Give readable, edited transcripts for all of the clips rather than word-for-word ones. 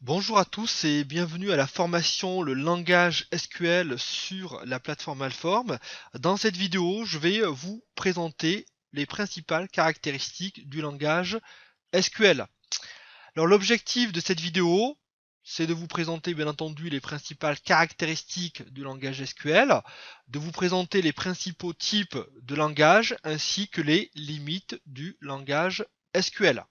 Bonjour à tous et bienvenue à la formation Le langage SQL sur la plateforme Alform. Dans cette vidéo, je vais vous présenter les principales caractéristiques du langage SQL. Alors l'objectif de cette vidéo, c'est de vous présenter bien entendu les principales caractéristiques du langage SQL, de vous présenter les principaux types de langage ainsi que les limites du langage SQL.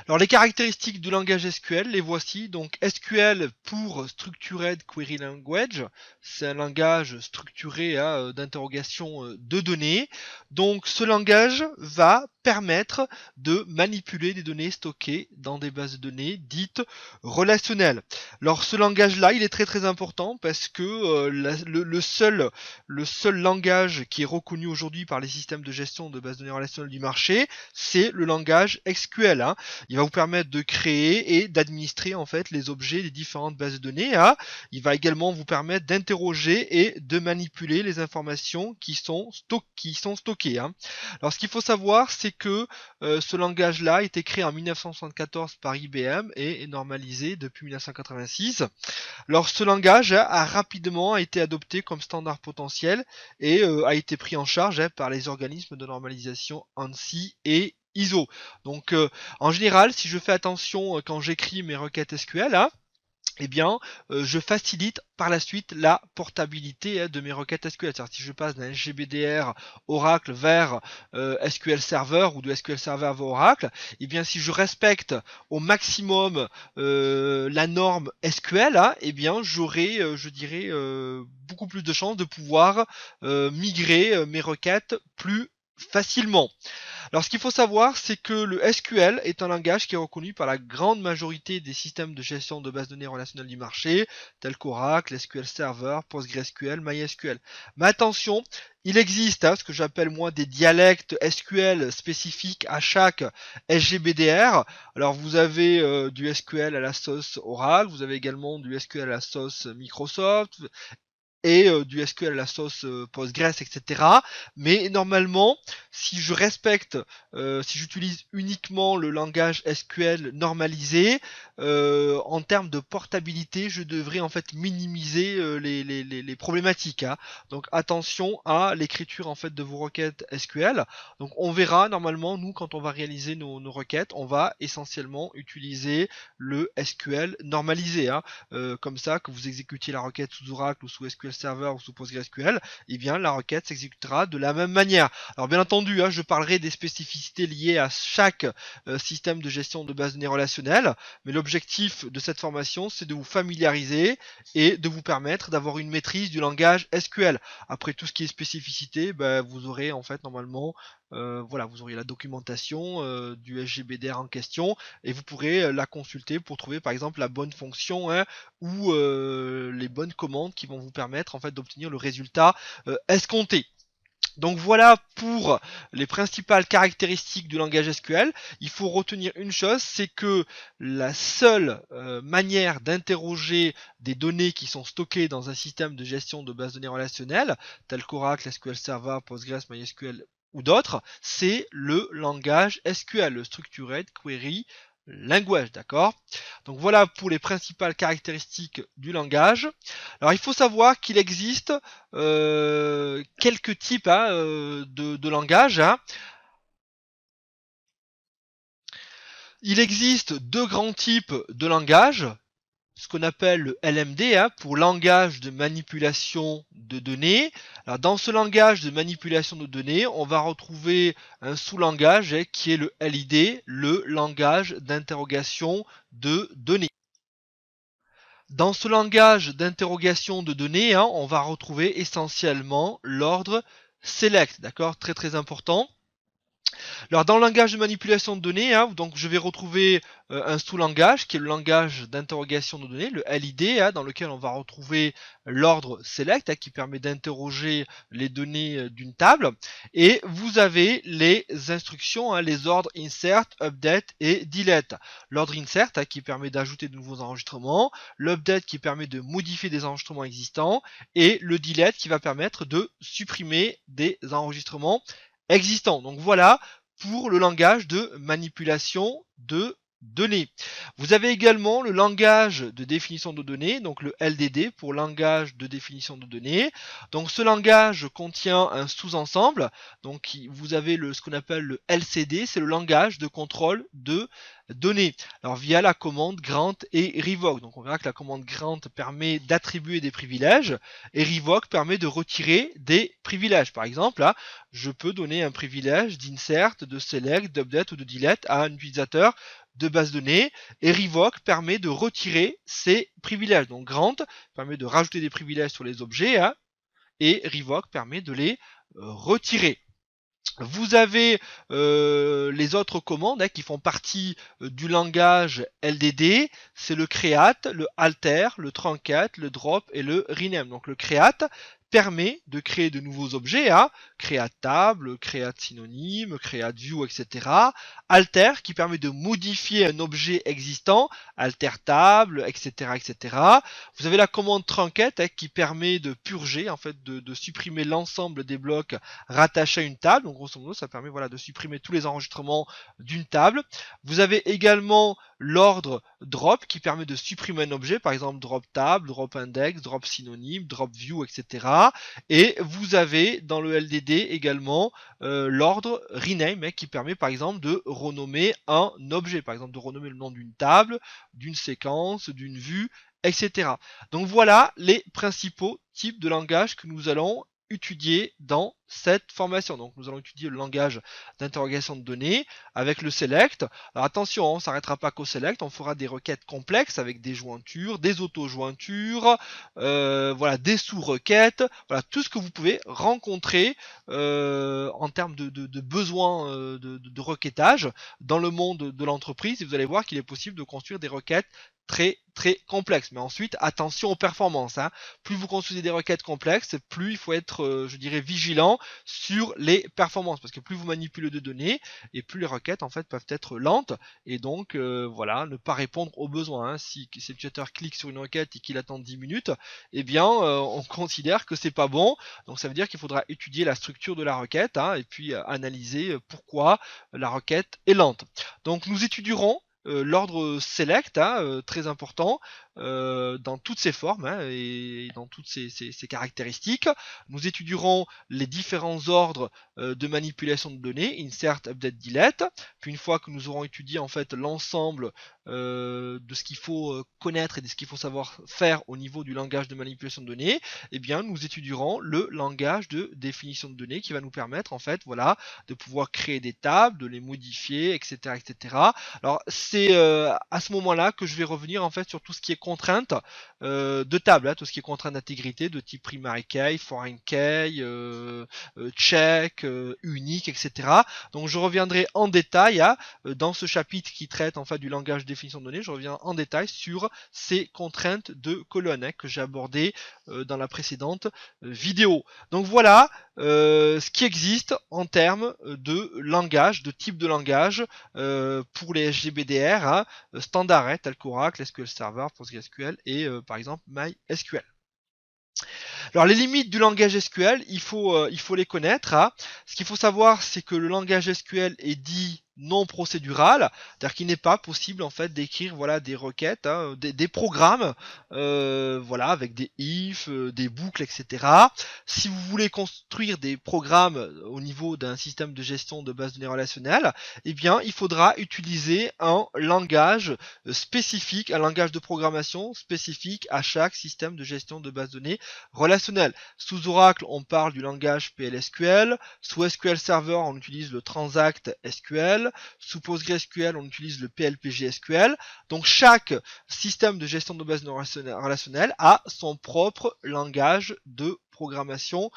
Alors les caractéristiques du langage SQL, les voici. Donc SQL pour Structured Query Language, c'est un langage structuré d'interrogation de données. Donc ce langage va permettre de manipuler des données stockées dans des bases de données dites relationnelles. Alors ce langage-là, il est très important parce que le seul langage qui est reconnu aujourd'hui par les systèmes de gestion de bases de données relationnelles du marché, c'est le langage SQL. Il va vous permettre de créer et d'administrer en fait les objets des différentes bases de données. Il va également vous permettre d'interroger et de manipuler les informations qui sont stockées. Alors ce qu'il faut savoir, c'est que ce langage-là a été créé en 1974 par IBM et est normalisé depuis 1986. Alors ce langage a rapidement été adopté comme standard potentiel et a été pris en charge par les organismes de normalisation ANSI et ISO. Donc en général, si je fais attention quand j'écris mes requêtes SQL, eh bien, je facilite par la suite la portabilité de mes requêtes SQL. C'est-à-dire si je passe d'un SGBDR Oracle vers SQL Server ou de SQL Server vers Oracle, eh bien, si je respecte au maximum la norme SQL, eh bien, j'aurai, je dirais, beaucoup plus de chances de pouvoir migrer mes requêtes plus facilement. Alors ce qu'il faut savoir, c'est que le SQL est un langage qui est reconnu par la grande majorité des systèmes de gestion de bases de données relationnelles du marché, tels qu'Oracle, SQL Server, PostgreSQL, MySQL. Mais attention, il existe ce que j'appelle moi des dialectes SQL spécifiques à chaque SGBDR. Alors vous avez du SQL à la sauce Oracle, vous avez également du SQL à la sauce Microsoft, et du SQL à la sauce Postgres, etc. Mais normalement, si je respecte, si j'utilise uniquement le langage SQL normalisé, en termes de portabilité, je devrais en fait minimiser les problématiques. Donc attention à l'écriture en fait de vos requêtes SQL. Donc on verra normalement, nous quand on va réaliser nos requêtes, on va essentiellement utiliser le SQL normalisé. Comme ça, que vous exécutiez la requête sous Oracle ou sous SQL Server ou sous PostgreSQL, eh bien la requête s'exécutera de la même manière. Alors bien entendu, je parlerai des spécificités liées à chaque système de gestion de base de données relationnelles, mais l'objectif de cette formation, c'est de vous familiariser et de vous permettre d'avoir une maîtrise du langage SQL. Après tout ce qui est spécificité, vous aurez en fait normalement voilà, vous aurez la documentation du SGBDR en question et vous pourrez la consulter pour trouver par exemple la bonne fonction ou les bonnes commandes qui vont vous permettre en fait d'obtenir le résultat escompté. Donc voilà pour les principales caractéristiques du langage SQL. Il faut retenir une chose, c'est que la seule manière d'interroger des données qui sont stockées dans un système de gestion de bases de données relationnelles, tel qu'Oracle, SQL Server, Postgres, MySQL ou d'autres, c'est le langage SQL, le Structured Query Language, d'accord? Donc voilà pour les principales caractéristiques du langage. Alors il faut savoir qu'il existe quelques types de langage. Il existe deux grands types de langage, ce qu'on appelle le LMD pour langage de manipulation de données. Alors dans ce langage de manipulation de données, on va retrouver un sous-langage qui est le LID, le langage d'interrogation de données. Dans ce langage d'interrogation de données, on va retrouver essentiellement l'ordre select, d'accord, très important. Alors dans le langage de manipulation de données, donc je vais retrouver un sous-langage qui est le langage d'interrogation de données, le LID, dans lequel on va retrouver l'ordre select qui permet d'interroger les données d'une table. Et vous avez les instructions, les ordres insert, update et delete. L'ordre insert qui permet d'ajouter de nouveaux enregistrements, l'update qui permet de modifier des enregistrements existants et le delete qui va permettre de supprimer des enregistrements existants. Donc voilà pour le langage de manipulation de données. Vous avez également le langage de définition de données, donc le LDD pour langage de définition de données. Donc ce langage contient un sous-ensemble, donc vous avez ce qu'on appelle le LCD, c'est le langage de contrôle de données. Alors via la commande grant et revoke. Donc on verra que la commande grant permet d'attribuer des privilèges et revoke permet de retirer des privilèges. Par exemple, là, je peux donner un privilège d'insert, de select, d'update ou de delete à un utilisateur de base de données et revoke permet de retirer ces privilèges. Donc grant permet de rajouter des privilèges sur les objets et revoke permet de les retirer. Vous avez les autres commandes qui font partie du langage LDD, c'est le create, le alter, le truncate, le drop et le rename. Donc le create permet de créer de nouveaux objets, create table, create synonyme, create view, etc. Alter qui permet de modifier un objet existant, alter table, etc., etc. Vous avez la commande truncate qui permet de purger, en fait, de supprimer l'ensemble des blocs rattachés à une table. Donc grosso modo, ça permet de supprimer tous les enregistrements d'une table. Vous avez également l'ordre drop qui permet de supprimer un objet, par exemple drop table, drop index, drop synonyme, drop view, etc. Et vous avez dans le LDD également l'ordre rename qui permet par exemple de renommer un objet, par exemple de renommer le nom d'une table, d'une séquence, d'une vue, etc. Donc voilà les principaux types de langage que nous allons étudier dans cette formation. Donc nous allons étudier le langage d'interrogation de données avec le select. Alors attention, on ne s'arrêtera pas qu'au select, on fera des requêtes complexes avec des jointures, des auto-jointures, des sous-requêtes, voilà tout ce que vous pouvez rencontrer en termes de besoins de requêtage dans le monde de l'entreprise. Et vous allez voir qu'il est possible de construire des requêtes très complexe. Mais ensuite, attention aux performances. Plus vous construisez des requêtes complexes, plus il faut être, je dirais, vigilant sur les performances. Parce que plus vous manipulez de données, et plus les requêtes en fait peuvent être lentes. Et donc, ne pas répondre aux besoins. Si l'utilisateur clique sur une requête et qu'il attend 10 minutes, eh bien, on considère que c'est pas bon. Donc ça veut dire qu'il faudra étudier la structure de la requête, et puis analyser pourquoi la requête est lente. Donc nous étudierons l'ordre select, très important, dans toutes ses formes et dans toutes ses caractéristiques. Nous étudierons les différents ordres de manipulation de données, insert, update, delete. Puis une fois que nous aurons étudié en fait l'ensemble de ce qu'il faut connaître et de ce qu'il faut savoir faire au niveau du langage de manipulation de données, eh bien nous étudierons le langage de définition de données qui va nous permettre en fait de pouvoir créer des tables, de les modifier, etc., etc. Alors c'est à ce moment-là que je vais revenir en fait sur tout ce qui est contrainte de table, tout ce qui est contrainte d'intégrité de type primary key, foreign key, check, unique, etc. Donc je reviendrai en détail dans ce chapitre qui traite en fait du langage de définition de données, je reviens en détail sur ces contraintes de colonne que j'ai abordé dans la précédente vidéo. Donc voilà ce qui existe en termes de langage, de type de langage pour les SGBDR standard, tel qu'Oracle, SQL Server, PostgreSQL et par exemple MySQL. Alors les limites du langage SQL, il faut les connaître. Ce qu'il faut savoir, c'est que le langage SQL est dit non procédural, c'est-à-dire qu'il n'est pas possible en fait d'écrire des requêtes, des programmes, avec des if, des boucles, etc. Si vous voulez construire des programmes au niveau d'un système de gestion de base de données relationnelles, eh bien il faudra utiliser un langage spécifique, un langage de programmation spécifique à chaque système de gestion de base de données relationnelles. Sous Oracle, on parle du langage PLSQL, sous SQL Server, on utilise le Transact SQL, sous PostgreSQL, on utilise le PLPG SQL. Donc chaque système de gestion de base relationnelle a son propre langage de programmation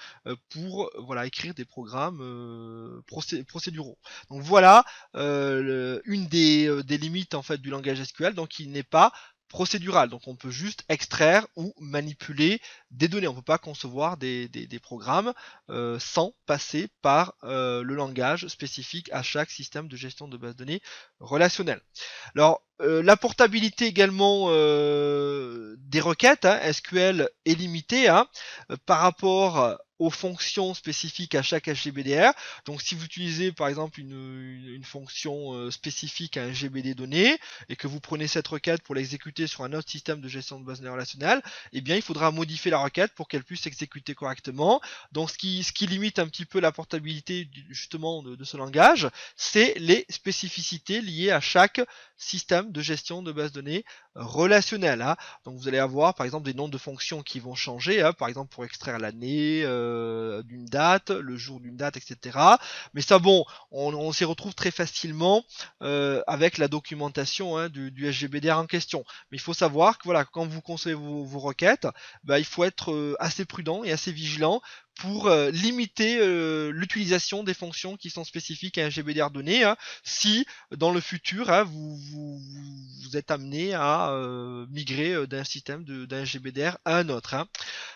pour écrire des programmes procéduraux. Donc voilà une des limites en fait du langage SQL, donc il n'est pas procédural, donc on peut juste extraire ou manipuler des données. On ne peut pas concevoir des programmes sans passer par le langage spécifique à chaque système de gestion de base de données relationnelle. Alors La portabilité également des requêtes SQL est limitée par rapport aux fonctions spécifiques à chaque HGBDR. Donc si vous utilisez par exemple une fonction spécifique à un GBD donné et que vous prenez cette requête pour l'exécuter sur un autre système de gestion de base de données relationnelle, eh bien il faudra modifier la requête pour qu'elle puisse s'exécuter correctement. Donc ce qui limite un petit peu la portabilité justement de ce langage, c'est les spécificités liées à chaque système de gestion de base de données relationnelle. Donc vous allez avoir par exemple des noms de fonctions qui vont changer, par exemple pour extraire l'année d'une date, le jour d'une date, etc. Mais ça bon, on s'y retrouve très facilement avec la documentation du SGBDR en question. Mais il faut savoir que voilà, quand vous concevez vos requêtes, il faut être assez prudent et assez vigilant pour limiter l'utilisation des fonctions qui sont spécifiques à un GBDR donné, si dans le futur vous êtes amené à migrer d'un système d'un GBDR à un autre.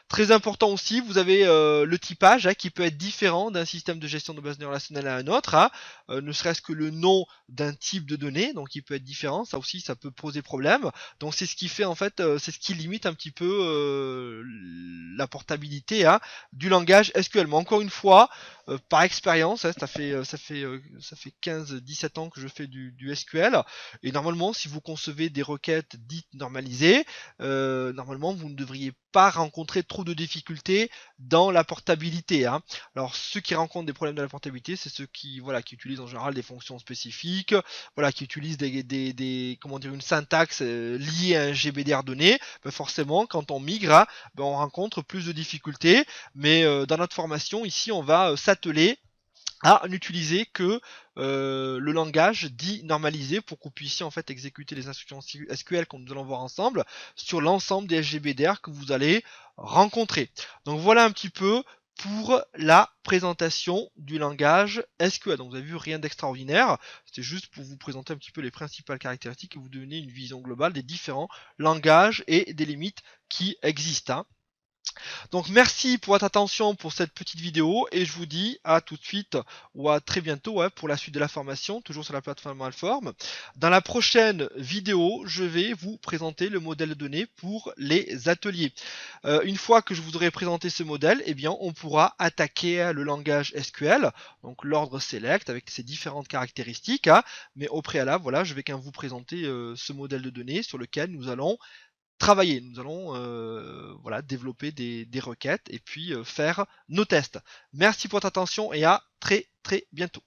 Très important aussi, vous avez le typage qui peut être différent d'un système de gestion de base de données relationnelle à un autre, ne serait-ce que le nom d'un type de données, donc il peut être différent, ça aussi ça peut poser problème. Donc c'est ce qui fait en fait, c'est ce qui limite un petit peu la portabilité du langage SQL. Mais encore une fois, par expérience, ça fait 15-17 ans que je fais du SQL, et normalement si vous concevez des requêtes dites normalisées, normalement vous ne devriez pas rencontrer trop de difficultés dans la portabilité. Alors ceux qui rencontrent des problèmes de la portabilité, c'est ceux qui utilisent en général des fonctions spécifiques, qui utilisent une syntaxe liée à un GBDR donné. Forcément, quand on migre, on rencontre plus de difficultés. Mais dans notre formation ici, on va s'atteler à n'utiliser que le langage dit normalisé pour que vous puissiez en fait exécuter les instructions SQL que nous allons voir ensemble sur l'ensemble des SGBDR que vous allez rencontrer. Donc voilà un petit peu pour la présentation du langage SQL. Donc vous avez vu, rien d'extraordinaire, c'était juste pour vous présenter un petit peu les principales caractéristiques et vous donner une vision globale des différents langages et des limites qui existent. Donc merci pour votre attention pour cette petite vidéo et je vous dis à tout de suite ou à très bientôt pour la suite de la formation, toujours sur la plateforme Alform. Dans la prochaine vidéo, je vais vous présenter le modèle de données pour les ateliers. Une fois que je vous aurai présenté ce modèle, on pourra attaquer le langage SQL, donc l'ordre select avec ses différentes caractéristiques. Mais au préalable, je vais quand même vous présenter ce modèle de données sur lequel nous allons travailler. Nous allons développer des requêtes et puis faire nos tests. Merci pour votre attention et à très bientôt.